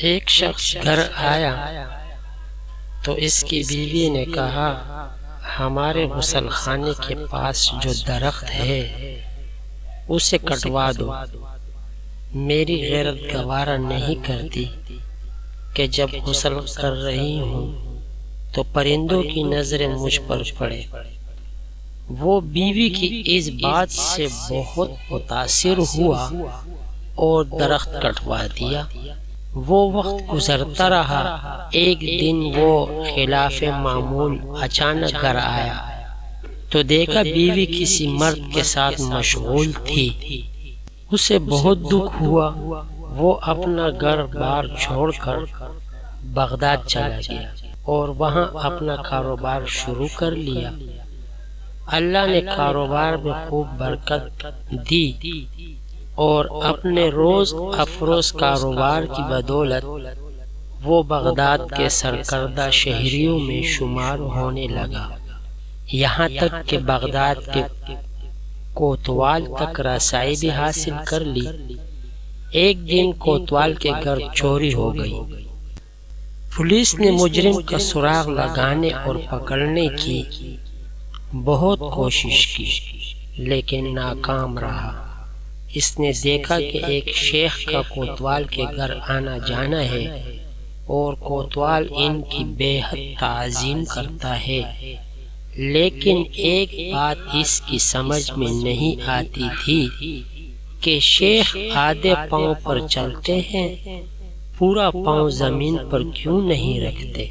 ایک شخص گھر آیا تو اس کی بیوی نے کہا، ہمارے غسل خانے کے پاس جو درخت ہے اسے کٹوا دو۔ میری غیرت گوارا نہیں کرتی کہ جب غسل کر رہی ہوں تو پرندوں کی نظریں مجھ پر پڑے۔ وہ بیوی کی اس بات سے بہت متاثر ہوا اور درخت کٹوا دیا۔ وہ وقت گزرتا رہا، ایک دن وہ خلاف معمول اچانک گھر آیا تو دیکھا بیوی کسی مرد کے ساتھ مشغول تھی۔ اسے بہت دکھ ہوا، وہ اپنا گھر بار چھوڑ کر بغداد چلا گیا اور وہاں اپنا کاروبار شروع کر لیا۔ اللہ نے کاروبار میں خوب برکت دی اور اپنے روز افروز کاروبار کی بدولت وہ بغداد کے سرکردہ شہریوں میں شمار ہونے لگا، یہاں تک کہ بغداد کے کوتوال تک رسائی بھی حاصل کر لی۔ ایک دن کوتوال کے گھر چوری ہو گئی۔ پولیس نے مجرم کا سراغ لگانے اور پکڑنے کی بہت کوشش کی لیکن ناکام رہا۔ اس نے دیکھا کہ ایک شیخ کا کوتوال کے گھر آنا جانا ہے اور کوتوال ان کی بے حد تعظیم کرتا ہے، لیکن ایک بات اس کی سمجھ میں نہیں آتی تھی کہ شیخ آدھے پاؤں پر چلتے ہیں، پورا پاؤں زمین پر کیوں نہیں رکھتے؟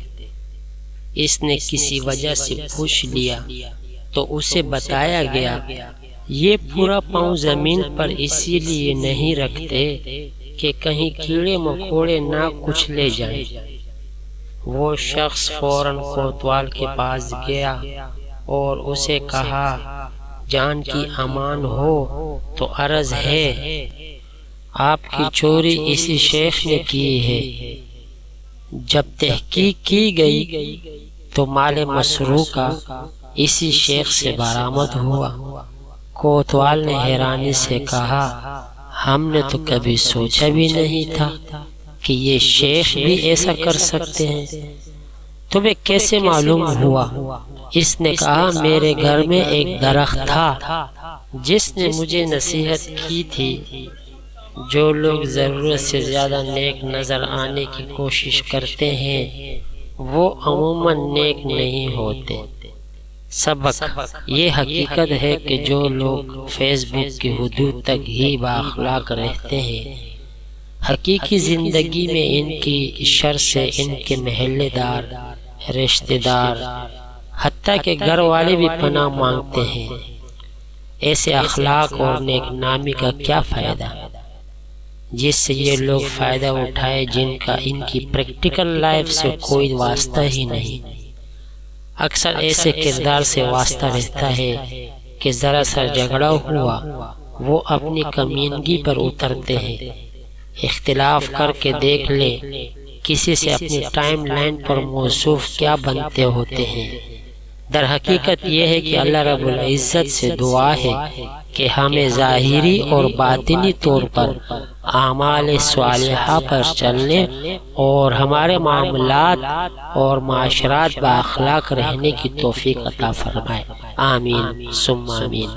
اس نے کسی وجہ سے پوچھ لیا تو اسے بتایا گیا، یہ پورا پاؤں زمین پر اسی لیے نہیں رکھتے کہ کہیں کیڑے مکوڑے نہ کچھ لے جائیں۔ وہ شخص فوراً کوتوال کے پاس گیا اور اسے کہا، جان کی امان ہو تو عرض ہے، آپ کی چوری اسی شیخ نے کی ہے۔ جب تحقیق کی گئی تو مال مسروقہ اسی شیخ سے برآمد ہوا۔ کوتوال نے حیرانی سے کہا، ہم نے تو کبھی سوچا بھی نہیں تھا کہ یہ شیخ بھی ایسا کر سکتے ہیں، تمہیں کیسے معلوم ہوا؟ اس نے کہا، میرے گھر میں ایک درخت تھا جس نے مجھے نصیحت کی تھی، جو لوگ ضرورت سے زیادہ نیک نظر آنے کی کوشش کرتے ہیں وہ عموماً نیک نہیں ہوتے۔ سبق یہ حقیقت ہے کہ جو لوگ فیس بک کی حدود تک ہی بااخلاق رہتے ہیں، حقیقی زندگی میں ان کی شر سے ان کے محلے دار، رشتہ دار، حتیٰ کہ گھر والے بھی پناہ مانگتے ہیں۔ ایسے اخلاق اور نیک نامی کا کیا فائدہ جس سے یہ لوگ فائدہ اٹھائے جن کا ان کی پریکٹیکل لائف سے کوئی واسطہ ہی نہیں۔ اکثر ایسے کردار سے واسطہ رہتا ہے کہ ذرا سا جھگڑا ہوا وہ اپنی کمینگی پر اترتے ہیں۔ اختلاف کر کے دیکھ لیں کسی سے اپنی ٹائم لائن پر موصوف کیا بنتے ہوتے ہیں۔ در حقیقت یہ ہے کہ اللہ رب العزت سے دعا ہے کہ ہمیں ظاہری اور باطنی طور پر اعمال صالحہ پر چلنے اور ہمارے معاملات اور معاشرات بااخلاق رہنے کی توفیق عطا فرمائے۔ آمین ثم آمین۔